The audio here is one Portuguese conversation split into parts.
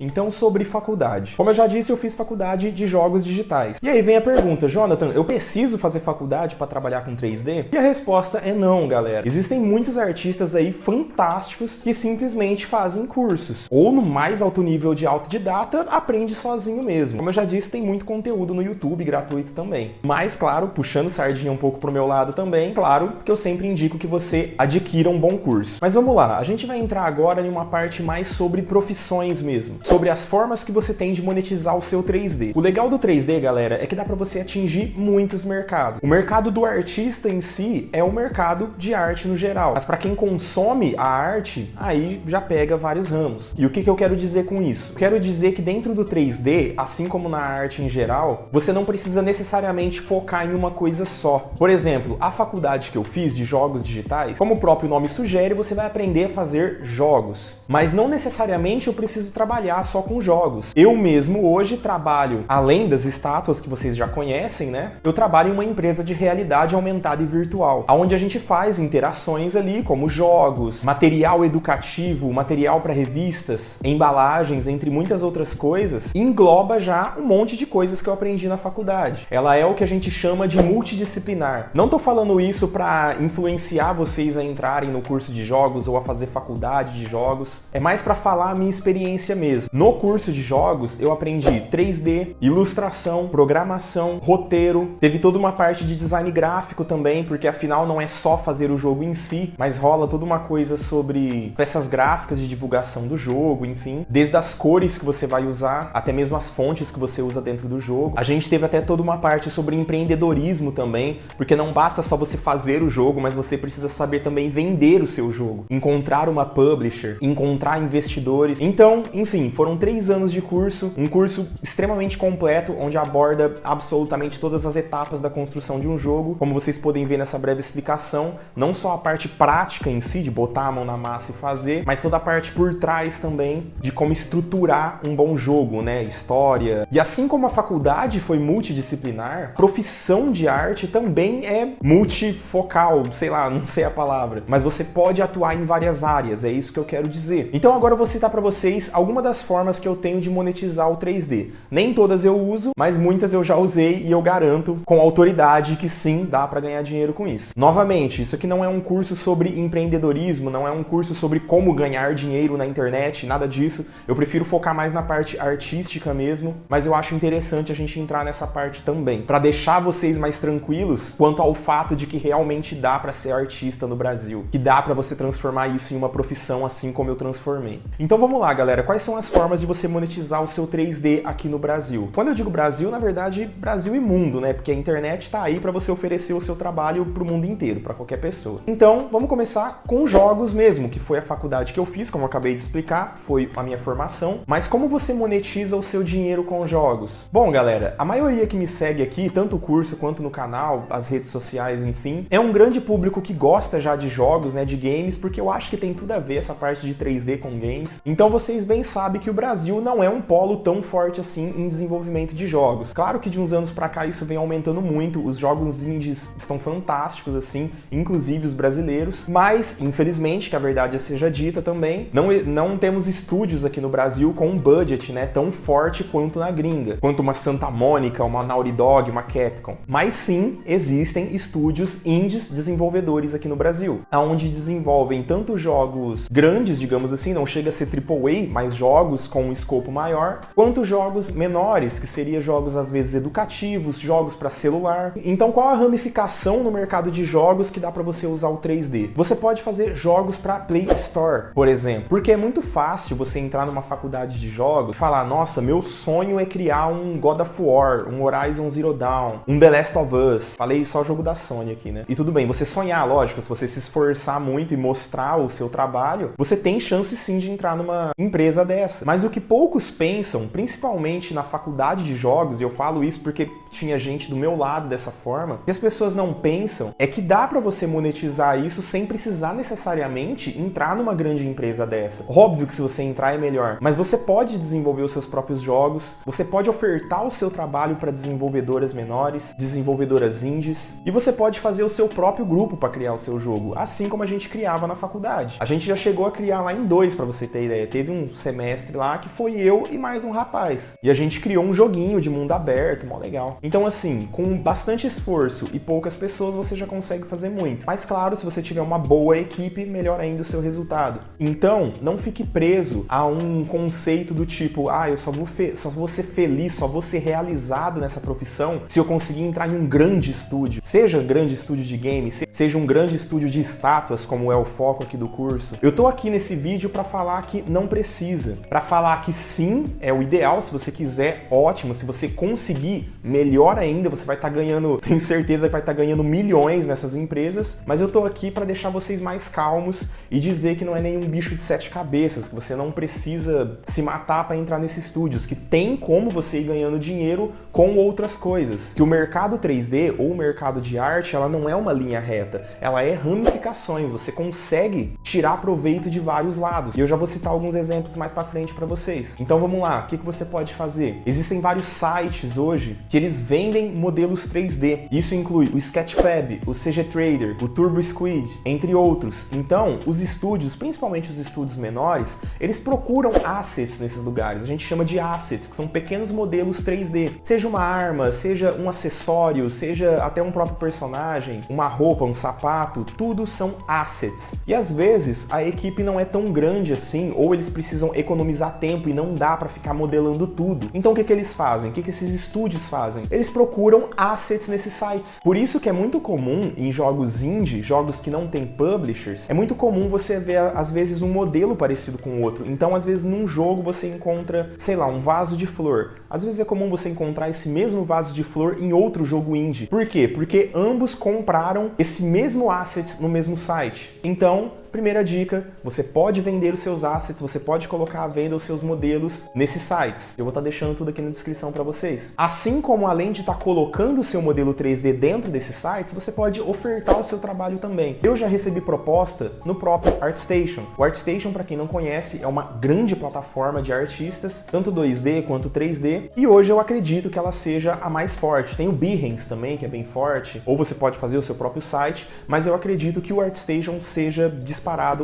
Então, sobre faculdade. Como eu já disse, eu fiz faculdade de jogos digitais. E aí vem a pergunta, Jonathan, eu preciso fazer faculdade para trabalhar com 3D? E a resposta é não, galera. Existem muitos artistas aí fantásticos que simplesmente fazem cursos. Ou no mais alto nível de autodidata, aprende sozinho mesmo. Como eu já disse, tem muito conteúdo no YouTube gratuito também. Mas, claro, puxando sardinha um pouco pro meu lado também, claro que eu sempre indico que você adquira um bom curso. Mas vamos lá, a gente vai entrar agora em uma parte mais sobre profissões mesmo. Sobre as formas que você tem de monetizar o seu 3D. O legal do 3D, galera, é que dá pra você atingir muitos mercados. O mercado do artista em si é o mercado de arte no geral. Mas pra quem consome a arte, aí já pega vários ramos. E o que eu quero dizer com isso? Eu quero dizer que dentro do 3D, assim como na arte em geral, você não precisa necessariamente focar em uma coisa só. Por exemplo, a faculdade que eu fiz de jogos digitais, como o próprio nome sugere, você vai aprender a fazer jogos. Mas não necessariamente eu preciso trabalhar só com jogos. Eu mesmo hoje trabalho, além das estátuas que vocês já conhecem, né? Eu trabalho em uma empresa de realidade aumentada e virtual, onde a gente faz interações ali, como jogos, material educativo, material para revistas, embalagens, entre muitas outras coisas. Engloba já um monte de coisas que eu aprendi na faculdade. Ela é o que a gente chama de multidisciplinar. Não tô falando isso para influenciar vocês a entrarem no curso de jogos ou a fazer faculdade de jogos. É mais para falar a minha experiência mesmo. No curso de jogos, eu aprendi 3D, ilustração, programação, roteiro. Teve toda uma parte de design gráfico também, porque afinal não é só fazer o jogo em si, mas rola toda uma coisa sobre peças gráficas de divulgação do jogo, enfim. Desde as cores que você vai usar, até mesmo as fontes que você usa dentro do jogo. A gente teve até toda uma parte sobre empreendedorismo também, porque não basta só você fazer o jogo, mas você precisa saber também vender o seu jogo. Encontrar uma publisher, encontrar investidores. Então, enfim, foram 3 anos de curso, um curso extremamente completo, onde aborda absolutamente todas as etapas da construção de um jogo. Como vocês podem ver nessa breve explicação, não só a parte prática em si, de botar a mão na massa e fazer, mas toda a parte por trás também, de como estruturar um bom jogo, né? História. E assim como a faculdade foi multidisciplinar, profissão de arte também é multifocal, sei lá, não sei a palavra, mas você pode atuar em várias áreas, é isso que eu quero dizer. Então agora eu vou citar para vocês algumas das formas que eu tenho de monetizar o 3D. Nem todas eu uso, mas muitas eu já usei e eu garanto com autoridade que sim, dá para ganhar dinheiro com isso. Novamente, isso aqui não é um curso sobre empreendedorismo, não é um curso sobre como ganhar dinheiro na internet, nada disso. Eu prefiro focar mais na parte artística mesmo, mas eu acho interessante a gente entrar nessa parte também, para deixar vocês mais tranquilos quanto ao fato de que realmente dá para ser artista no Brasil, que dá para você transformar isso em uma profissão assim como eu transformei. Então vamos lá, galera, quais são as formas de você monetizar o seu 3D aqui no Brasil? Quando eu digo Brasil, na verdade, Brasil e mundo, né? Porque a internet tá aí para você oferecer o seu trabalho pro mundo inteiro, para qualquer pessoa. Então, vamos começar com jogos mesmo, que foi a faculdade que eu fiz, como eu acabei de explicar, foi a minha formação. Mas como você monetiza o seu dinheiro com jogos? Bom, galera, a maioria que me segue aqui, tanto o curso quanto no canal, as redes sociais, enfim, é um grande público que gosta já de jogos, né, de games, porque eu acho que tem tudo a ver essa parte de 3D com games. Então vocês bem sabem que o Brasil não é um polo tão forte assim em desenvolvimento de jogos. Claro que de uns anos pra cá isso vem aumentando muito, os jogos indies estão fantásticos assim, inclusive os brasileiros, mas infelizmente, que a verdade seja dita também, não temos estúdios aqui no Brasil com um budget, né, tão forte quanto na gringa, quanto uma Santa Mônica, uma Naughty Dog, uma Capcom. Mas sim, existem estúdios indies desenvolvedores aqui no Brasil, onde desenvolvem tanto jogos grandes, digamos assim, não chega a ser AAA, mas jogos com um escopo maior, quanto jogos menores, que seriam jogos às vezes educativos, jogos para celular. Então qual a ramificação no mercado de jogos que dá para você usar o 3D? Você pode fazer jogos para Play Store, por exemplo, porque é muito fácil você entrar numa faculdade de jogos e falar, nossa, meu sonho é criar um God of War, um Horizon Zero Dawn, um The Last of Us. Falei só jogo da Sony aqui, né? E tudo bem, você sonhar, lógico, se você se esforçar muito e mostrar o seu trabalho, você tem chance sim de entrar numa empresa dessa. Mas o que poucos pensam, principalmente na faculdade de jogos, e eu falo isso porque tinha gente do meu lado dessa forma, que as pessoas não pensam é que dá pra você monetizar isso sem precisar necessariamente entrar numa grande empresa dessa. Óbvio que se você entrar é melhor, mas você pode desenvolver os seus próprios jogos, você pode ofertar o seu trabalho para desenvolvedoras menores, desenvolvedoras indies, e você pode fazer o seu próprio grupo para criar o seu jogo, assim como a gente criava na faculdade. A gente já chegou a criar lá em 2, para você ter ideia. Teve um semestre semestre lá, que foi eu e mais um rapaz. E a gente criou um joguinho de mundo aberto, mó legal. Então assim, com bastante esforço e poucas pessoas, você já consegue fazer muito. Mas claro, se você tiver uma boa equipe, melhor ainda o seu resultado. Então, não fique preso a um conceito do tipo, eu só vou ser feliz, só vou ser realizado nessa profissão se eu conseguir entrar em um grande estúdio. Seja um grande estúdio de game, seja um grande estúdio de estátuas, como é o foco aqui do curso. Eu tô aqui nesse vídeo para falar que não precisa. Para falar que sim, é o ideal, se você quiser, ótimo. Se você conseguir, melhor ainda, você vai estar ganhando, tenho certeza que vai estar ganhando milhões nessas empresas, mas eu tô aqui para deixar vocês mais calmos e dizer que não é nenhum bicho de 7 cabeças, que você não precisa se matar para entrar nesses estúdios, que tem como você ir ganhando dinheiro com outras coisas. Que o mercado 3D ou o mercado de arte, ela não é uma linha reta, ela é ramificações, você consegue tirar proveito de vários lados. E eu já vou citar alguns exemplos mais para frente para vocês. Então vamos lá, o que você pode fazer? Existem vários sites hoje que eles vendem modelos 3D. Isso inclui o Sketchfab, o CG Trader, o Turbo Squid, entre outros. Então, os estúdios, principalmente os estúdios menores, eles procuram assets nesses lugares. A gente chama de assets, que são pequenos modelos 3D. Seja uma arma, seja um acessório, seja até um próprio personagem, uma roupa, um sapato, tudo são assets. E às vezes a equipe não é tão grande assim, ou eles precisam economizar tempo e não dá para ficar modelando tudo. Então o que eles fazem? O que esses estúdios fazem? Eles procuram assets nesses sites. Por isso que é muito comum em jogos indie, jogos que não tem publishers, é muito comum você ver às vezes um modelo parecido com o outro. Então às vezes num jogo você encontra, sei lá, um vaso de flor. Às vezes é comum você encontrar esse mesmo vaso de flor em outro jogo indie. Por quê? Porque ambos compraram esse mesmo asset no mesmo site. Então, primeira dica, você pode vender os seus assets, você pode colocar à venda os seus modelos nesses sites. Eu vou estar deixando tudo aqui na descrição para vocês. Assim como além de estar colocando o seu modelo 3D dentro desses sites, você pode ofertar o seu trabalho também. Eu já recebi proposta no próprio ArtStation. O ArtStation, para quem não conhece, é uma grande plataforma de artistas, tanto 2D quanto 3D, e hoje eu acredito que ela seja a mais forte. Tem o Behance também, que é bem forte, ou você pode fazer o seu próprio site, mas eu acredito que o ArtStation seja disparado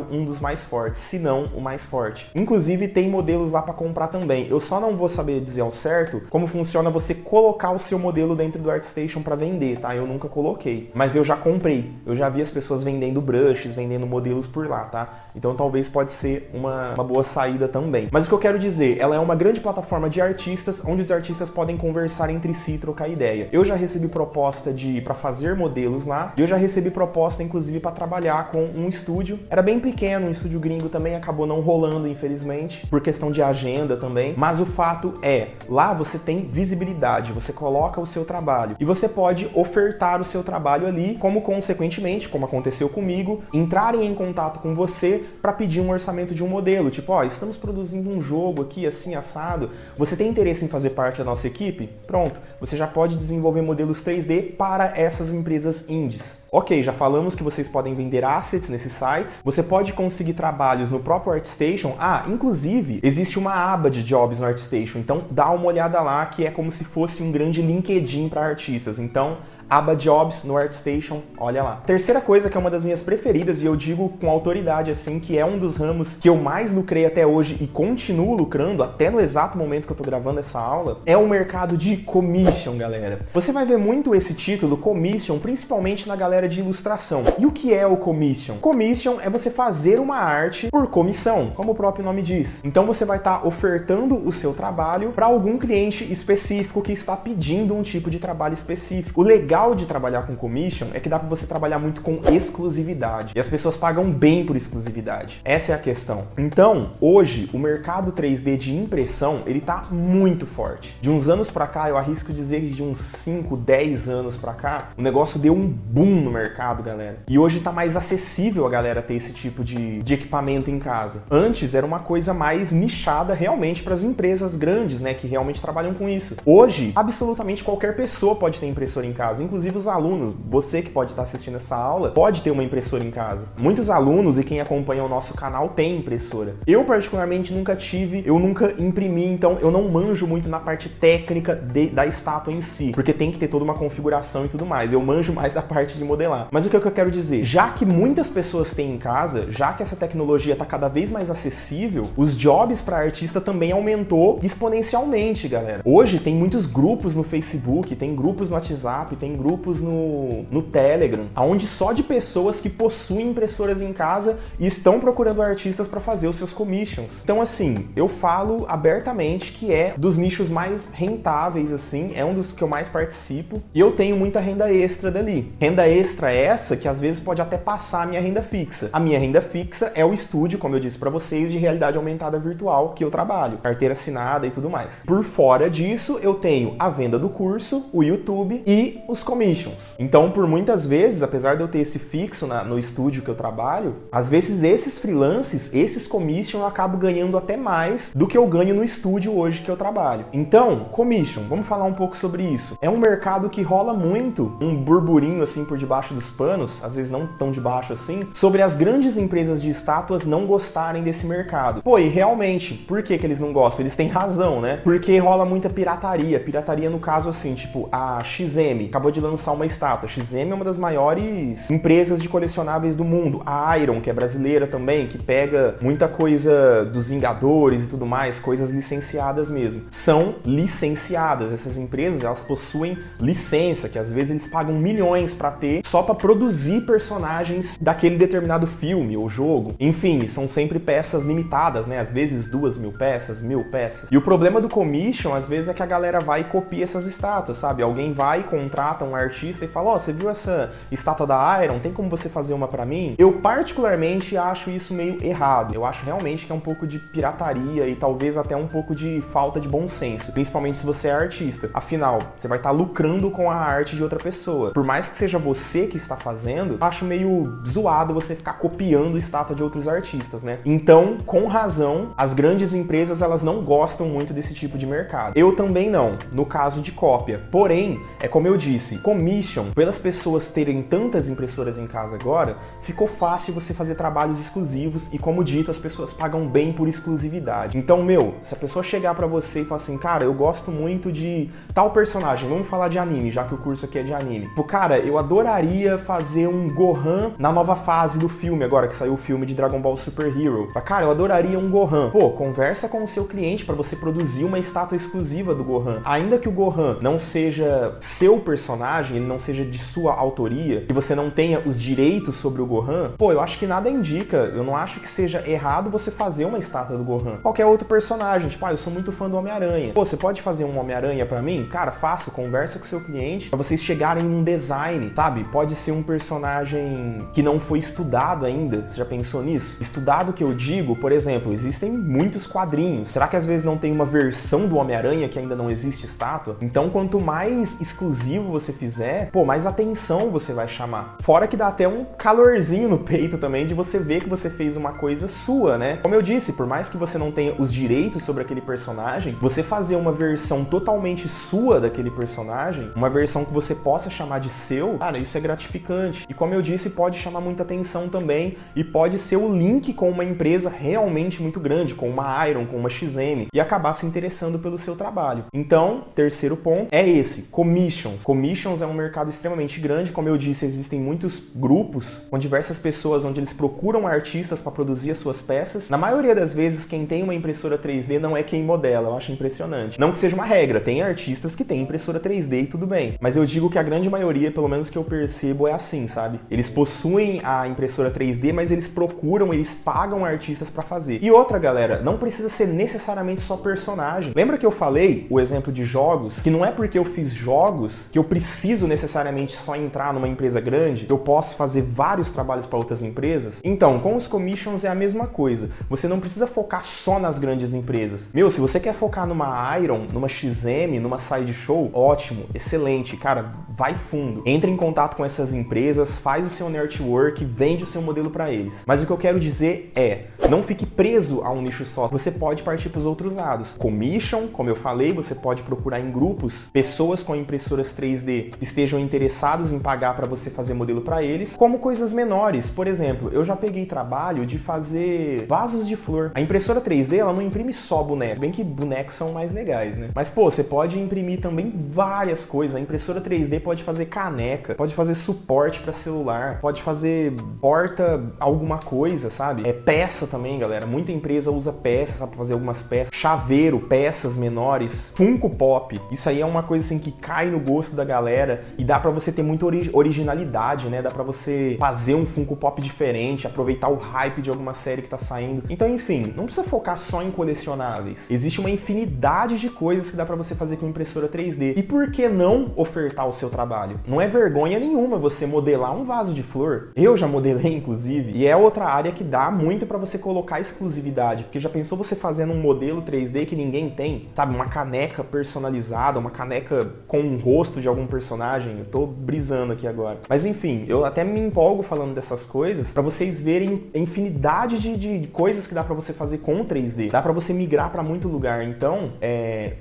um dos mais fortes, se não o mais forte. Inclusive tem modelos lá para comprar também. Eu só não vou saber dizer ao certo como funciona você colocar o seu modelo dentro do ArtStation para vender, tá? Eu nunca coloquei, mas eu já comprei. Eu já vi as pessoas vendendo brushes, vendendo modelos por lá, tá? Então talvez pode ser uma boa saída também. Mas o que eu quero dizer, ela é uma grande plataforma de artistas, onde os artistas podem conversar entre si e trocar ideia. Eu já recebi proposta para fazer modelos lá, e eu já recebi proposta inclusive para trabalhar com um estúdio. Era bem pequeno, um estúdio gringo também, acabou não rolando, infelizmente, por questão de agenda também. Mas o fato é, lá você tem visibilidade, você coloca o seu trabalho e você pode ofertar o seu trabalho ali, como consequentemente, como aconteceu comigo, entrarem em contato com você para pedir um orçamento de um modelo. Tipo, estamos produzindo um jogo aqui, assim, assado. Você tem interesse em fazer parte da nossa equipe? Pronto, você já pode desenvolver modelos 3D para essas empresas indies. Ok, já falamos que vocês podem vender assets nesses sites, você pode conseguir trabalhos no próprio ArtStation. Inclusive, existe uma aba de jobs no ArtStation, então dá uma olhada lá, que é como se fosse um grande LinkedIn para artistas. Então, aba Jobs no ArtStation, olha lá. Terceira coisa que é uma das minhas preferidas, e eu digo com autoridade assim, que é um dos ramos que eu mais lucrei até hoje e continuo lucrando até no exato momento que eu tô gravando essa aula, é o mercado de commission, galera. Você vai ver muito esse título, commission, principalmente na galera de ilustração. E o que é o commission? Commission é você fazer uma arte por comissão, como o próprio nome diz. Então você vai estar ofertando o seu trabalho para algum cliente específico que está pedindo um tipo de trabalho específico. O legal de trabalhar com commission é que dá para você trabalhar muito com exclusividade. E as pessoas pagam bem por exclusividade. Essa é a questão. Então, hoje, o mercado 3D de impressão, ele tá muito forte. De uns anos para cá, eu arrisco dizer que de uns 5, 10 anos para cá, o negócio deu um boom no mercado, galera. E hoje tá mais acessível a galera ter esse tipo de equipamento em casa. Antes era uma coisa mais nichada realmente para as empresas grandes, né, que realmente trabalham com isso. Hoje, absolutamente qualquer pessoa pode ter impressora em casa. inclusive os alunos, você que pode estar assistindo essa aula, pode ter uma impressora em casa. Muitos alunos e quem acompanha o nosso canal tem impressora. Eu particularmente nunca tive, eu nunca imprimi, então eu não manjo muito na parte técnica da estátua em si, porque tem que ter toda uma configuração e tudo mais. Eu manjo mais da parte de modelar. Mas o que eu quero dizer? Já que muitas pessoas têm em casa, já que essa tecnologia está cada vez mais acessível, os jobs para artista também aumentou exponencialmente, galera. Hoje tem muitos grupos no Facebook, tem grupos no WhatsApp, tem grupos no Telegram, onde só de pessoas que possuem impressoras em casa e estão procurando artistas para fazer os seus commissions. Então, assim, eu falo abertamente que é dos nichos mais rentáveis, assim, é um dos que eu mais participo e eu tenho muita renda extra dali. Renda extra essa que às vezes pode até passar a minha renda fixa. A minha renda fixa é o estúdio, como eu disse para vocês, de realidade aumentada virtual que eu trabalho, carteira assinada e tudo mais. Por fora disso, eu tenho a venda do curso, o YouTube e os commissions. Então, por muitas vezes, apesar de eu ter esse fixo no estúdio que eu trabalho, às vezes esses freelances, esses commission, eu acabo ganhando até mais do que eu ganho no estúdio hoje que eu trabalho. Então, commission, vamos falar um pouco sobre isso. É um mercado que rola muito, um burburinho assim por debaixo dos panos, às vezes não tão debaixo assim, sobre as grandes empresas de estátuas não gostarem desse mercado. Pô, e realmente, por que eles não gostam? Eles têm razão, né? Porque rola muita pirataria. Pirataria no caso assim, tipo, a XM acabou de lançar uma estátua. A XM é uma das maiores empresas de colecionáveis do mundo. A Iron, que é brasileira também, que pega muita coisa dos Vingadores e tudo mais, coisas licenciadas mesmo. São licenciadas. Essas empresas, elas possuem licença, que às vezes eles pagam milhões pra ter, só pra produzir personagens daquele determinado filme ou jogo. Enfim, são sempre peças limitadas, né? Às vezes 2.000 peças, 1.000 peças. E o problema do commission, às vezes, é que a galera vai e copia essas estátuas, sabe? Alguém vai, contrata um artista e fala, ó, você viu essa estátua da Iron? Tem como você fazer uma pra mim? Eu particularmente acho isso meio errado. Eu acho realmente que é um pouco de pirataria e talvez até um pouco de falta de bom senso, principalmente se você é artista. Afinal, você vai estar lucrando com a arte de outra pessoa. Por mais que seja você que está fazendo, acho meio zoado você ficar copiando estátua de outros artistas, né? Então, com razão, as grandes empresas, elas não gostam muito desse tipo de mercado. Eu também não, no caso de cópia. Porém, é como eu disse, commission, pelas pessoas terem tantas impressoras em casa agora, ficou fácil você fazer trabalhos exclusivos e, como dito, as pessoas pagam bem por exclusividade. Então, se a pessoa chegar pra você e falar assim, cara, eu gosto muito de tal personagem, vamos falar de anime, já que o curso aqui é de anime. Pô, cara, eu adoraria fazer um Gohan na nova fase do filme, agora que saiu o filme de Dragon Ball Super Hero. Cara, eu adoraria um Gohan. Pô, conversa com o seu cliente pra você produzir uma estátua exclusiva do Gohan. Ainda que o Gohan não seja seu personagem, ele não seja de sua autoria, que você não tenha os direitos sobre o Gohan, pô, eu acho que nada indica, eu não acho que seja errado você fazer uma estátua do Gohan. Qualquer outro personagem, tipo, eu sou muito fã do Homem-Aranha. Pô, você pode fazer um Homem-Aranha pra mim? Cara, faço, conversa com o seu cliente pra vocês chegarem num design, sabe? Pode ser um personagem que não foi estudado ainda. Você já pensou nisso? Estudado que eu digo, por exemplo, existem muitos quadrinhos. Será que às vezes não tem uma versão do Homem-Aranha que ainda não existe estátua? Então, quanto mais exclusivo você fizer, pô, mais atenção você vai chamar. Fora que dá até um calorzinho no peito também de você ver que você fez uma coisa sua, né? Como eu disse, por mais que você não tenha os direitos sobre aquele personagem, você fazer uma versão totalmente sua daquele personagem, uma versão que você possa chamar de seu, cara, isso é gratificante. E como eu disse, pode chamar muita atenção também e pode ser o link com uma empresa realmente muito grande, com uma Iron, com uma XM, e acabar se interessando pelo seu trabalho. Então, terceiro ponto é esse, commissions. Commissions é um mercado extremamente grande, como eu disse, existem muitos grupos com diversas pessoas onde eles procuram artistas para produzir as suas peças. Na maioria das vezes, quem tem uma impressora 3D não é quem modela, eu acho impressionante. Não que seja uma regra, tem artistas que têm impressora 3D e tudo bem, mas eu digo que a grande maioria, pelo menos que eu percebo, é assim, sabe? Eles possuem a impressora 3D, mas eles procuram, eles pagam artistas para fazer. E outra, galera, não precisa ser necessariamente só personagem. Lembra que eu falei o exemplo de jogos? Que não é porque eu fiz jogos que eu preciso necessariamente só entrar numa empresa grande, eu posso fazer vários trabalhos para outras empresas? Então, com os commissions é a mesma coisa. Você não precisa focar só nas grandes empresas. Se você quer focar numa Iron, numa XM, numa Sideshow, ótimo, excelente. Cara, vai fundo. Entra em contato com essas empresas, faz o seu network, vende o seu modelo para eles. Mas o que eu quero dizer é, não fique preso a um nicho só. Você pode partir para os outros lados. Commission, como eu falei, você pode procurar em grupos pessoas com impressoras 3D que estejam interessados em pagar para você fazer modelo para eles, como coisas menores. Por exemplo, eu já peguei trabalho de fazer vasos de flor. A impressora 3D, ela não imprime só boneco, bem que bonecos são mais legais, né? Mas, pô, você pode imprimir também várias coisas. A impressora 3D pode fazer caneca, pode fazer suporte para celular, pode fazer porta alguma coisa, sabe? É peça também, galera. Muita empresa usa peças, sabe, pra fazer algumas peças. Chaveiro, peças menores, Funko Pop. Isso aí é uma coisa assim que cai no gosto da galera e dá pra você ter muita originalidade, né? Dá pra você fazer um Funko Pop diferente, aproveitar o hype de alguma série que tá saindo. Então, enfim, não precisa focar só em colecionáveis. Existe uma infinidade de coisas que dá pra você fazer com impressora 3D. E por que não ofertar o seu trabalho? Não é vergonha nenhuma você modelar um vaso de flor. Eu já modelei, inclusive, e é outra área que dá muito pra você colocar exclusividade, porque já pensou você fazendo um modelo 3D que ninguém tem? Sabe, uma caneca personalizada, uma caneca com um rosto de algum personagem? Eu tô brisando aqui agora. Mas enfim, eu até me empolgo falando dessas coisas pra vocês verem a infinidade de coisas que dá pra você fazer com 3D. Dá pra você migrar pra muito lugar. Então,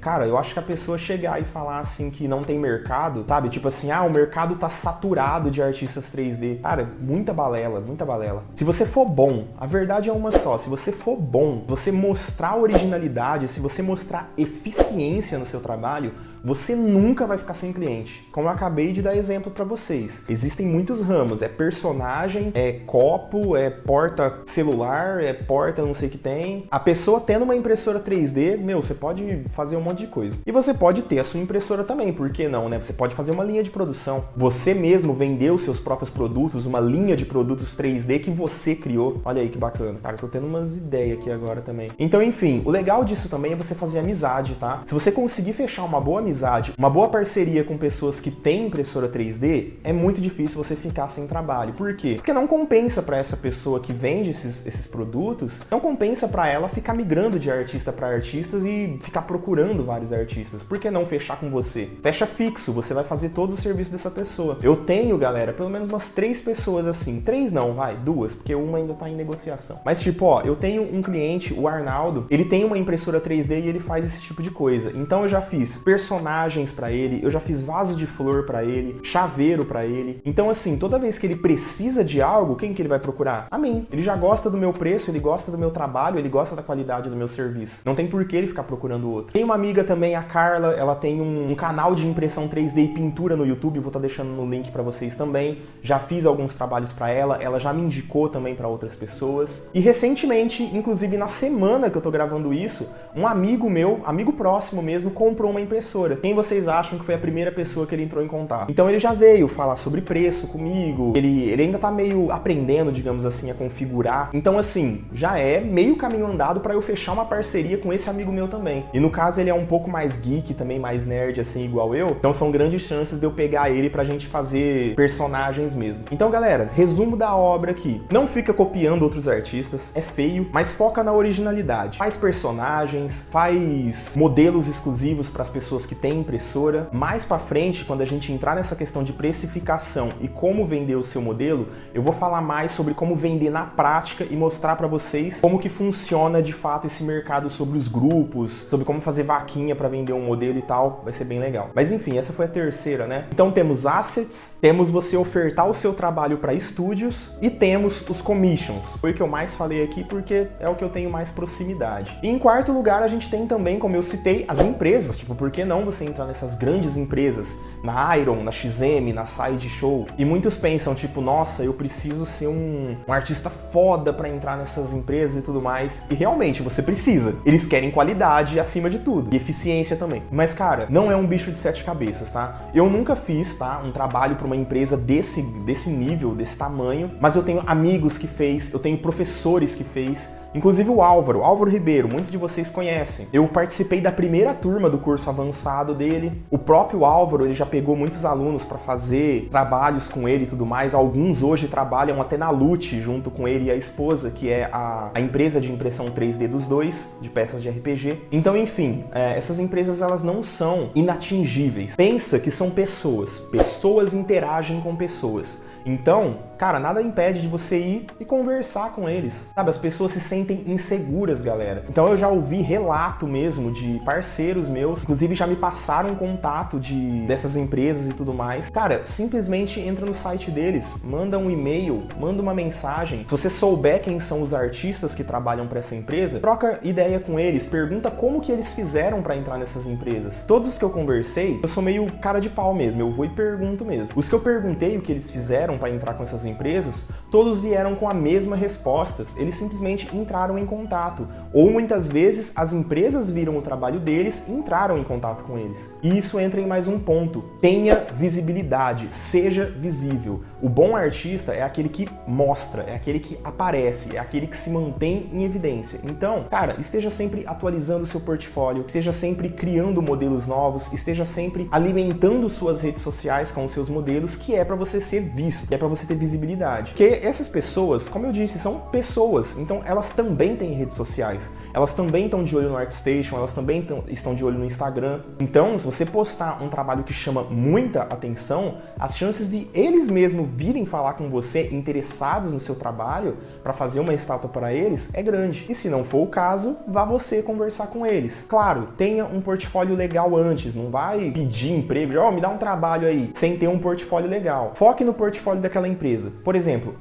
cara, eu acho que a pessoa chegar e falar assim que não tem mercado, sabe? Tipo assim, o mercado tá saturado de artistas 3D. Cara, muita balela, muita balela. Se você for bom, a verdade é uma só, se você for bom, você mostrar originalidade, se você mostrar eficiência no seu trabalho, você nunca vai ficar sem cliente. Como eu acabei de dar exemplo pra vocês. Existem muitos ramos, é personagem, é copo, é porta celular, é porta não sei o que tem. A pessoa tendo uma impressora 3D, você pode fazer um monte de coisa. E você pode ter a sua impressora também, por que não, né? Você pode fazer uma linha de produção. Você mesmo vender os seus próprios produtos, uma linha de produtos 3D que você criou. Olha aí que bacana. Cara, eu tô tendo umas ideias aqui agora também. Então, enfim, o legal disso também é você fazer amizade, tá? Se você conseguir fechar uma boa amizade, uma boa parceria com pessoas que têm impressora 3D, é muito difícil você ficar sem trabalho. Por quê? Porque não compensa para essa pessoa que vende esses produtos, não compensa para ela ficar migrando de artista para artistas e ficar procurando vários artistas. Por que não fechar com você? Fecha fixo, você vai fazer todo o serviço dessa pessoa. Eu tenho, galera, pelo menos umas 3 pessoas assim. 3 não, vai, 2, porque uma ainda tá em negociação. Mas tipo, eu tenho um cliente, o Arnaldo, ele tem uma impressora 3D e ele faz esse tipo de coisa. Então eu já fiz personagens pra ele, eu já fiz vasos de flor pra ele, chaveiro pra ele. Então assim, toda vez que ele precisa de algo, quem que ele vai procurar? A mim. Ele já gosta do meu preço, ele gosta do meu trabalho, ele gosta da qualidade do meu serviço. Não tem por que ele ficar procurando outro. Tem uma amiga também, a Carla, ela tem um canal de impressão 3D e pintura no YouTube, vou estar deixando no link pra vocês também. Já fiz alguns trabalhos pra ela já me indicou também pra outras pessoas. E recentemente, inclusive na semana que eu tô gravando isso, um amigo meu, amigo próximo mesmo, comprou uma impressora. Quem vocês acham que foi a primeira pessoa que ele entrou em contato? Então ele já veio falar sobre preço comigo, ele ainda tá meio aprendendo, digamos assim, a configurar. Então assim, já é meio caminho andado pra eu fechar uma parceria com esse amigo meu também. E no caso ele é um pouco mais geek, também mais nerd assim, igual eu. Então são grandes chances de eu pegar ele pra gente fazer personagens mesmo. Então galera, resumo da obra aqui. Não fica copiando outros artistas, é feio, mas foca na originalidade. Faz personagens, faz modelos exclusivos para as pessoas que têm impressora. Mais pra frente, quando a gente entrar nessa questão de precificação e como vender o seu modelo, eu vou falar mais sobre como vender na prática e mostrar para vocês como que funciona de fato esse mercado sobre os grupos, sobre como fazer vaquinha para vender um modelo e tal, vai ser bem legal. Mas enfim, essa foi a terceira, né? Então temos assets, temos você ofertar o seu trabalho para estúdios e temos os commissions. Foi o que eu mais falei aqui porque é o que eu tenho mais proximidade. E em quarto lugar, a gente tem também, como eu citei, as empresas. Tipo, por que não você entrar nessas grandes empresas? Na Iron, na XM, na Sideshow. E muitos pensam, tipo, nossa, eu preciso ser um artista foda pra entrar nessas empresas e tudo mais. E realmente, você precisa. Eles querem qualidade acima de tudo. E eficiência também. Mas, cara, não é um bicho de 7 cabeças, tá? Eu nunca fiz, tá? Um trabalho pra uma empresa desse nível, desse tamanho. Mas eu tenho amigos que fez, eu tenho professores que fez. Inclusive o Álvaro Ribeiro, muitos de vocês conhecem. Eu participei da primeira turma do curso avançado dele. O próprio Álvaro, ele já pegou muitos alunos para fazer trabalhos com ele e tudo mais. Alguns hoje trabalham até na Lute, junto com ele e a esposa, que é a empresa de impressão 3D dos dois, de peças de RPG. Então, enfim, essas empresas, elas não são inatingíveis. Pensa que são pessoas. Pessoas interagem com pessoas. Então, cara, nada impede de você ir e conversar com eles, sabe? As pessoas se sentem inseguras, galera. Então eu já ouvi relato mesmo de parceiros meus, inclusive já me passaram contato dessas empresas e tudo mais. Cara, simplesmente entra no site deles, manda um e-mail, manda uma mensagem. Se você souber quem são os artistas que trabalham para essa empresa, troca ideia com eles, pergunta como que eles fizeram para entrar nessas empresas. Todos os que eu conversei, eu sou meio cara de pau mesmo, eu vou e pergunto mesmo. Os que eu perguntei o que eles fizeram para entrar com essas empresas, todos vieram com a mesma resposta. Eles simplesmente entraram em contato. Ou muitas vezes as empresas viram o trabalho deles e entraram em contato com eles. E isso entra em mais um ponto. Tenha visibilidade, seja visível. O bom artista é aquele que mostra, é aquele que aparece, é aquele que se mantém em evidência. Então, cara, esteja sempre atualizando o seu portfólio, esteja sempre criando modelos novos, esteja sempre alimentando suas redes sociais com os seus modelos, que é para você ser visto, que é para você ter visibilidade. Porque essas pessoas, como eu disse, são pessoas, então elas também têm redes sociais, elas também estão de olho no ArtStation, elas também estão de olho no Instagram. Então, se você postar um trabalho que chama muita atenção, as chances de eles mesmos virem falar com você, interessados no seu trabalho, para fazer uma estátua para eles, é grande. E se não for o caso, vá você conversar com eles. Claro, tenha um portfólio legal antes, não vai pedir emprego, já, me dá um trabalho aí, sem ter um portfólio legal. Foque no portfólio daquela empresa. Por exemplo,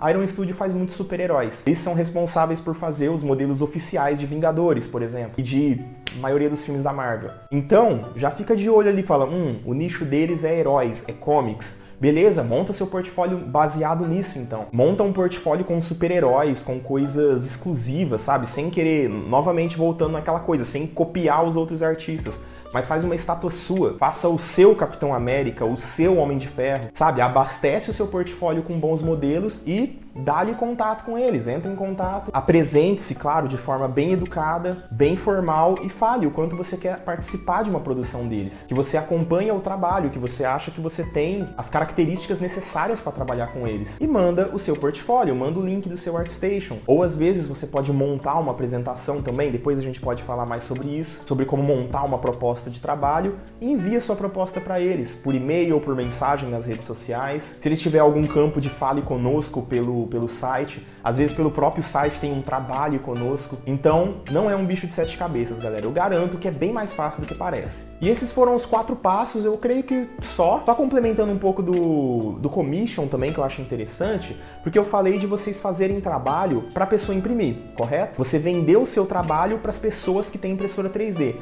Iron Studio faz muitos super-heróis. Eles são responsáveis por fazer os modelos oficiais de Vingadores, por exemplo, e de maioria dos filmes da Marvel. Então, já fica de olho ali e fala, o nicho deles é heróis, é comics. Beleza, monta seu portfólio baseado nisso, então. Monta um portfólio com super-heróis, com coisas exclusivas, sabe? Sem querer, novamente voltando naquela coisa, sem copiar os outros artistas. Mas faz uma estátua sua, faça o seu Capitão América, o seu Homem de Ferro, sabe? Abastece o seu portfólio com bons modelos e dá-lhe contato com eles, entre em contato, apresente-se, claro, de forma bem educada, bem formal e fale o quanto você quer participar de uma produção deles, que você acompanha o trabalho, que você acha que você tem as características necessárias para trabalhar com eles. E manda o seu portfólio, manda o link do seu ArtStation. Ou às vezes você pode montar uma apresentação também, depois a gente pode falar mais sobre isso, sobre como montar uma proposta de trabalho e envia sua proposta para eles, por e-mail ou por mensagem nas redes sociais. Se eles tiverem algum campo de fale conosco pelo site, às vezes pelo próprio site tem um trabalho conosco. Então, não é um bicho de 7 cabeças, galera. Eu garanto que é bem mais fácil do que parece. E esses foram os 4 passos, eu creio que só complementando um pouco do commission também, que eu acho interessante, porque eu falei de vocês fazerem trabalho para a pessoa imprimir, correto? Você vendeu o seu trabalho para as pessoas que têm impressora 3D.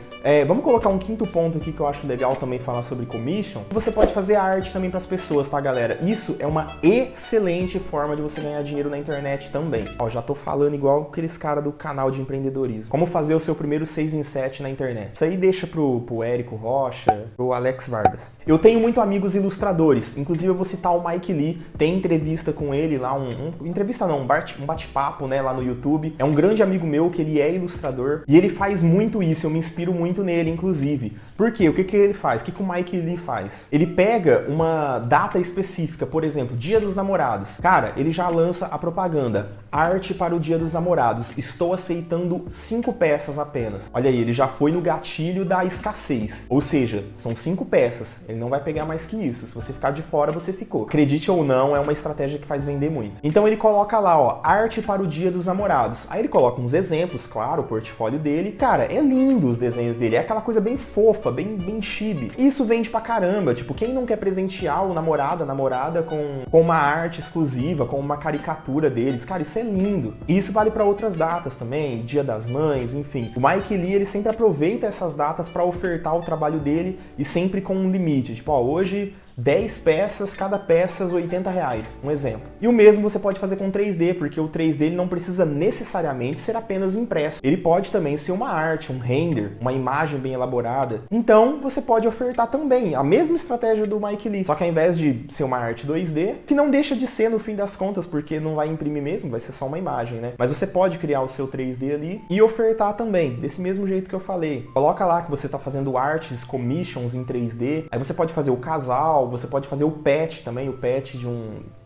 Vamos colocar um quinto ponto aqui que eu acho legal também falar sobre commission. Você pode fazer arte também para as pessoas, tá, galera? Isso é uma excelente forma de você ganhar dinheiro na internet também. Ó, já tô falando igual aqueles caras do canal de empreendedorismo. Como fazer o seu primeiro 6 em 7 na internet. Isso aí deixa pro Érico Rocha, pro Alex Vargas. Eu tenho muito amigos ilustradores, inclusive eu vou citar o Mike Lee, tem entrevista com ele lá, entrevista não, um bate-papo, né, lá no YouTube. É um grande amigo meu que ele é ilustrador e ele faz muito isso, eu me inspiro muito nele, inclusive. Por quê? O que ele faz? O que o Mike Lee faz? Ele pega uma data específica, por exemplo, Dia dos Namorados. Cara, ele já lança a propaganda, arte para o Dia dos Namorados, estou aceitando 5 peças apenas. Olha aí, ele já foi no gatilho da escassez, ou seja, são 5 peças, ele não vai pegar mais que isso, se você ficar de fora, você ficou. Acredite ou não, é uma estratégia que faz vender muito. Então ele coloca lá, ó, arte para o Dia dos Namorados, aí ele coloca uns exemplos, claro, o portfólio dele, cara, é lindo os desenhos dele, é aquela coisa bem fofa, bem chibi. Isso vende pra caramba, tipo, quem não quer presentear o namorado, a namorada com uma arte exclusiva, com uma caricatura deles, cara, isso é lindo. E isso vale para outras datas também, Dia das Mães, enfim. O Mike Lee, ele sempre aproveita essas datas para ofertar o trabalho dele e sempre com um limite, tipo, ó, hoje 10 peças, cada peça R$80, um exemplo. E o mesmo você pode fazer com 3D, porque o 3D ele não precisa necessariamente ser apenas impresso. Ele pode também ser uma arte, um render, uma imagem bem elaborada. Então, você pode ofertar também a mesma estratégia do Mike Lee, só que ao invés de ser uma arte 2D, que não deixa de ser no fim das contas, porque não vai imprimir mesmo, vai ser só uma imagem, né? Mas você pode criar o seu 3D ali e ofertar também, desse mesmo jeito que eu falei. Coloca lá que você está fazendo artes, commissions em 3D, aí você pode fazer o casal, você pode fazer o pet também, o pet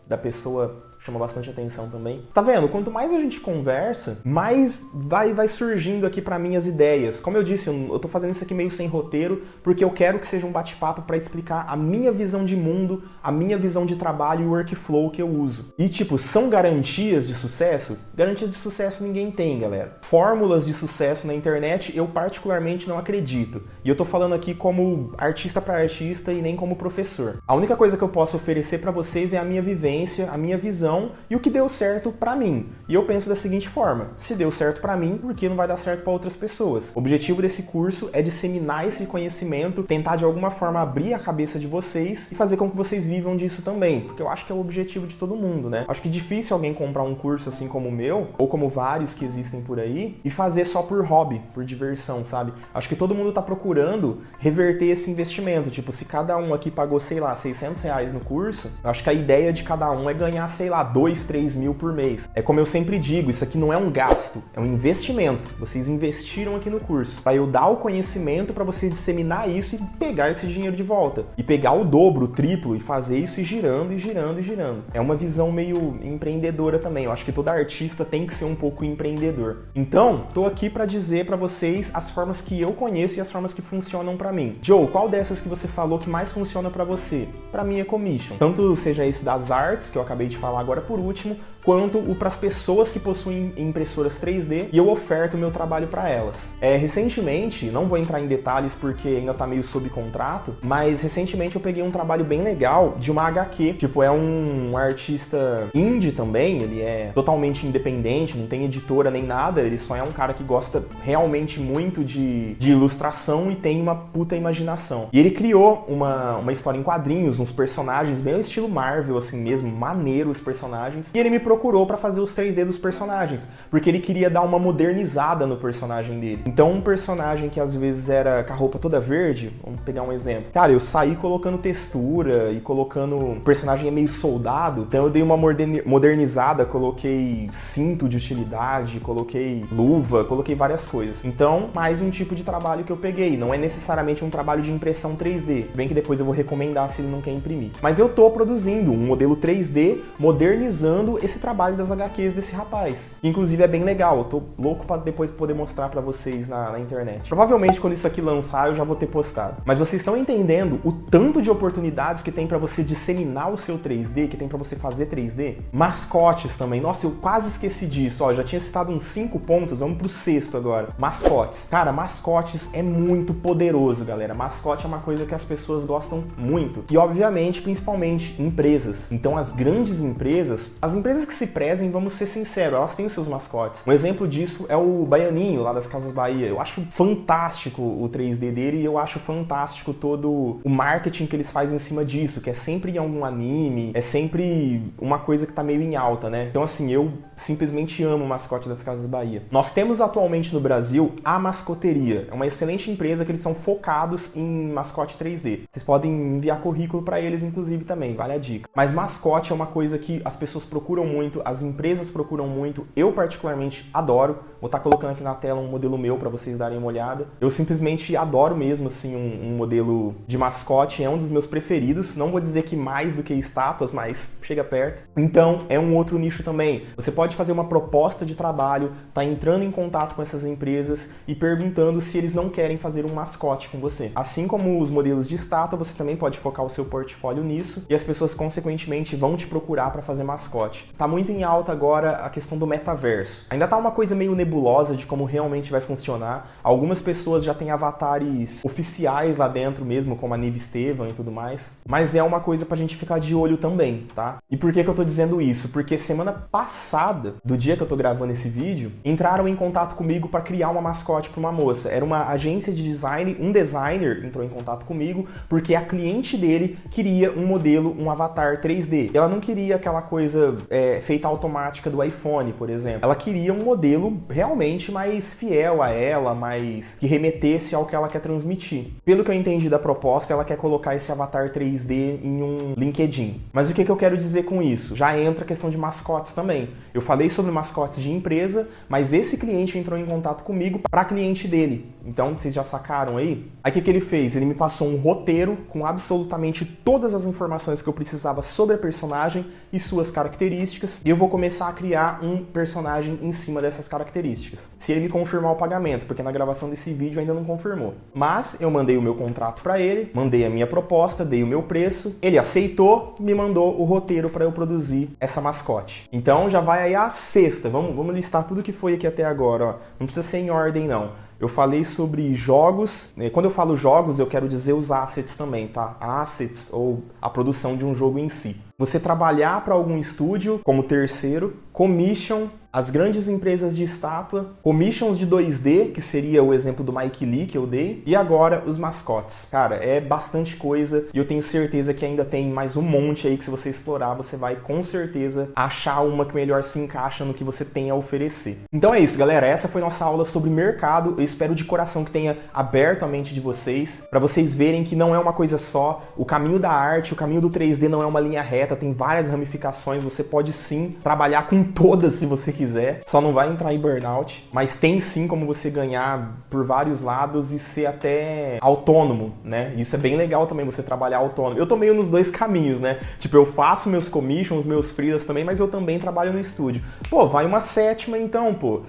da pessoa chama bastante atenção também. Tá vendo? Quanto mais a gente conversa, mais vai surgindo aqui pra mim as ideias. Como eu disse, eu tô fazendo isso aqui meio sem roteiro, porque eu quero que seja um bate-papo pra explicar a minha visão de mundo, a minha visão de trabalho e o workflow que eu uso. E tipo, são garantias de sucesso? Garantias de sucesso ninguém tem, galera. Fórmulas de sucesso na internet, eu particularmente não acredito. E eu tô falando aqui como artista pra artista e nem como professor. A única coisa que eu posso oferecer pra vocês é a minha vivência, a minha visão e o que deu certo pra mim. E eu penso da seguinte forma: se deu certo pra mim, por que não vai dar certo pra outras pessoas? O objetivo desse curso é disseminar esse conhecimento, tentar de alguma forma abrir a cabeça de vocês e fazer com que vocês vivam disso também, porque eu acho que é o objetivo de todo mundo, né? Acho que é difícil alguém comprar um curso assim como o meu, ou como vários que existem por aí, e fazer só por hobby, por diversão, sabe? Acho que todo mundo tá procurando reverter esse investimento. Tipo, se cada um aqui pagou, sei lá, R$600 no curso, eu acho que a ideia de cada um é ganhar, sei lá, 2, 3 mil por mês. É como eu sempre digo, isso aqui não é um gasto, é um investimento. Vocês investiram aqui no curso para eu dar o conhecimento para vocês disseminar isso e pegar esse dinheiro de volta. E pegar o dobro, o triplo e fazer isso e girando e girando e girando. É uma visão meio empreendedora também. Eu acho que todo artista tem que ser um pouco empreendedor. Então, tô aqui para dizer para vocês as formas que eu conheço e as formas que funcionam para mim. Joe, qual dessas que você falou que mais funciona para você? Para mim é commission. Tanto seja esse das artes, que eu acabei de falar agora por último, quanto o para as pessoas que possuem impressoras 3D e eu oferto o meu trabalho para elas. Recentemente, não vou entrar em detalhes porque ainda tá meio sob contrato, mas recentemente eu peguei um trabalho bem legal de uma HQ. Tipo, é um artista indie também, ele é totalmente independente, não tem editora nem nada, ele só é um cara que gosta realmente muito de ilustração e tem uma puta imaginação. E ele criou uma história em quadrinhos, uns personagens bem ao estilo Marvel, assim mesmo, maneiro os personagens, e ele me procurou para fazer os 3D dos personagens, porque ele queria dar uma modernizada no personagem dele. Então um personagem que às vezes era com a roupa toda verde, vamos pegar um exemplo, cara, eu saí colocando textura e colocando, o personagem é meio soldado, então eu dei uma modernizada, coloquei cinto de utilidade, coloquei luva, coloquei várias coisas. Então, mais um tipo de trabalho que eu peguei, não é necessariamente um trabalho de impressão 3D, bem que depois eu vou recomendar se ele não quer imprimir. Mas eu tô produzindo um modelo 3D modernizando esse trabalho das HQs desse rapaz. Inclusive é bem legal, eu tô louco pra depois poder mostrar pra vocês na internet. Provavelmente quando isso aqui lançar eu já vou ter postado. Mas vocês estão entendendo o tanto de oportunidades que tem pra você disseminar o seu 3D, que tem pra você fazer 3D? Mascotes também. Nossa, eu quase esqueci disso. Ó, já tinha citado uns 5 pontos, vamos pro 6º agora. Mascotes. Cara, mascotes é muito poderoso, galera. Mascote é uma coisa que as pessoas gostam muito. E obviamente, principalmente, empresas. Então as grandes empresas, as empresas que se prezem, vamos ser sinceros, elas têm os seus mascotes. Um exemplo disso é o Baianinho, lá das Casas Bahia. Eu acho fantástico o 3D dele e eu acho fantástico todo o marketing que eles fazem em cima disso, que é sempre em algum anime, é sempre uma coisa que tá meio em alta, né? Então assim, eu simplesmente amo o mascote das Casas Bahia. Nós temos atualmente no Brasil a Mascoteria. É uma excelente empresa que eles são focados em mascote 3D. Vocês podem enviar currículo para eles, inclusive, também, vale a dica. Mas mascote é uma coisa que as pessoas procuram muito, as empresas procuram muito, eu particularmente adoro. Vou estar colocando aqui na tela um modelo meu para vocês darem uma olhada. Eu simplesmente adoro mesmo, assim, um modelo de mascote, é um dos meus preferidos. Não vou dizer que mais do que estátuas, mas chega perto. Então, é um outro nicho também. Você pode fazer uma proposta de trabalho, tá entrando em contato com essas empresas e perguntando se eles não querem fazer um mascote com você. Assim como os modelos de estátua, você também pode focar o seu portfólio nisso e as pessoas, consequentemente, vão te procurar para fazer mascote. Tá muito em alta agora a questão do metaverso. Ainda tá uma coisa meio nebulosa de como realmente vai funcionar. Algumas pessoas já têm avatares oficiais lá dentro mesmo, como a Nive Estevam e tudo mais. Mas é uma coisa pra gente ficar de olho também, tá? E por que eu tô dizendo isso? Porque semana passada passada, do dia que eu tô gravando esse vídeo, entraram em contato comigo para criar uma mascote para uma moça. Era uma agência de design, um designer entrou em contato comigo porque a cliente dele queria um modelo, um avatar 3D. Ela não queria aquela coisa feita automática do iPhone, por exemplo. Ela queria um modelo realmente mais fiel a ela, mais que remetesse ao que ela quer transmitir. Pelo que eu entendi da proposta, ela quer colocar esse avatar 3D em um LinkedIn. Mas o que eu quero dizer com isso? Já entra a questão de mascotes também. Eu falei sobre mascotes de empresa, mas esse cliente entrou em contato comigo para cliente dele. Então, vocês já sacaram aí? Aí o que ele fez? Ele me passou um roteiro com absolutamente todas as informações que eu precisava sobre a personagem e suas características, e eu vou começar a criar um personagem em cima dessas características. Se ele me confirmar o pagamento, porque na gravação desse vídeo ainda não confirmou. Mas eu mandei o meu contrato para ele, mandei a minha proposta, dei o meu preço, ele aceitou, me mandou o roteiro para eu produzir essa mascote. Então já vai aí a sexta. Vamos listar tudo que foi aqui até agora, ó. Não precisa ser em ordem não. Eu falei sobre jogos. Quando eu falo jogos, eu quero dizer os assets também, tá? Assets, ou a produção de um jogo em si. Você trabalhar para algum estúdio como terceiro, commission, as grandes empresas de estátua, commissions de 2D, que seria o exemplo do Mike Lee que eu dei, e agora os mascotes. Cara, é bastante coisa e eu tenho certeza que ainda tem mais um monte aí que se você explorar, você vai com certeza achar uma que melhor se encaixa no que você tem a oferecer. Então é isso, galera. Essa foi nossa aula sobre mercado. Eu espero de coração que tenha aberto a mente de vocês, para vocês verem que não é uma coisa só. O caminho da arte, o caminho do 3D não é uma linha reta, tem várias ramificações. Você pode sim trabalhar com todas se você quiser, só não vai entrar em burnout, mas tem sim como você ganhar por vários lados e ser até autônomo, né? Isso é bem legal também, você trabalhar autônomo. Eu tô meio nos dois caminhos, né? Tipo, eu faço meus commissions, meus freelas também, mas eu também trabalho no estúdio. Pô, vai uma sétima então, pô.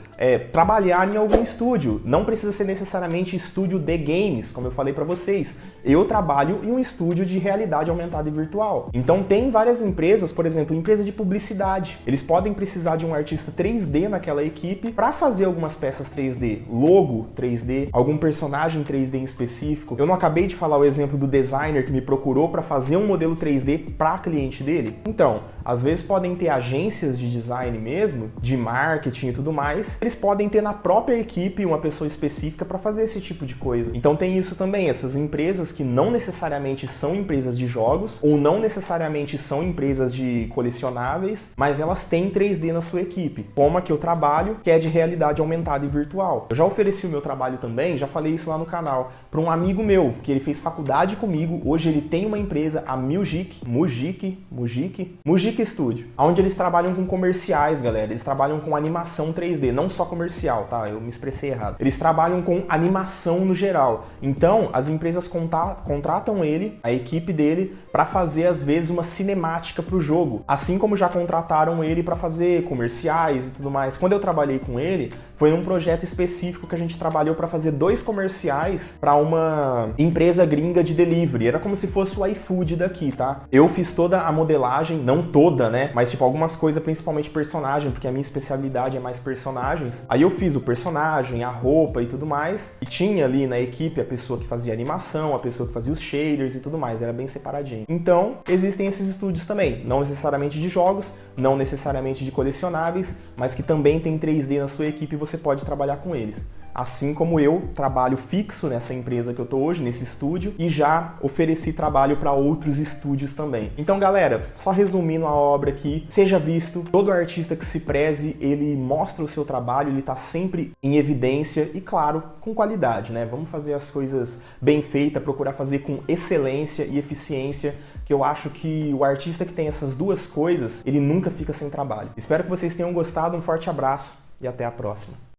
Trabalhar em algum estúdio. Não precisa ser necessariamente estúdio de games, como eu falei pra vocês. Eu trabalho em um estúdio de realidade aumentada e virtual. Então tem várias empresas, por exemplo, empresa de publicidade. Eles podem precisar de um artista 3D naquela equipe para fazer algumas peças 3D, logo 3D, algum personagem 3D em específico. Eu não acabei de falar o exemplo do designer que me procurou para fazer um modelo 3D para cliente dele? Então, às vezes podem ter agências de design mesmo, de marketing e tudo mais. Eles podem ter na própria equipe uma pessoa específica para fazer esse tipo de coisa. Então tem isso também, essas empresas que não necessariamente são empresas de jogos ou não necessariamente são empresas de colecionáveis, mas elas têm 3D na sua equipe, como a que eu trabalho, que é de realidade aumentada e virtual. Eu já ofereci o meu trabalho também, já falei isso lá no canal, para um amigo meu, que ele fez faculdade comigo, hoje ele tem uma empresa, a Mujik Studio, onde eles trabalham com comerciais, galera. Eles trabalham com animação 3D, não só comercial, tá? Eu me expressei errado. Eles trabalham com animação no geral. Então, as empresas contratam ele, a equipe dele, para fazer às vezes uma cinemática para o jogo, assim como já contrataram ele para fazer comerciais e tudo mais. Quando eu trabalhei com ele, foi num projeto específico que a gente trabalhou para fazer 2 comerciais para uma empresa gringa de delivery. Era como se fosse o iFood daqui, tá? Eu fiz toda a modelagem, não toda, né? Mas tipo algumas coisas, principalmente personagem, porque a minha especialidade é mais personagens. Aí eu fiz o personagem, a roupa e tudo mais. E tinha ali na equipe a pessoa que fazia animação, a pessoa que fazia os shaders e tudo mais. Era bem separadinho. Então, existem esses estúdios também. Não necessariamente de jogos, não necessariamente de colecionáveis, mas que também tem 3D na sua equipe e você pode trabalhar com eles. Assim como eu trabalho fixo nessa empresa que eu tô hoje, nesse estúdio, e já ofereci trabalho para outros estúdios também. Então, galera, só resumindo a obra aqui, seja visto, todo artista que se preze, ele mostra o seu trabalho, ele tá sempre em evidência e, claro, com qualidade, né? Vamos fazer as coisas bem feitas, procurar fazer com excelência e eficiência, que eu acho que o artista que tem essas duas coisas, ele nunca fica sem trabalho. Espero que vocês tenham gostado, um forte abraço e até a próxima.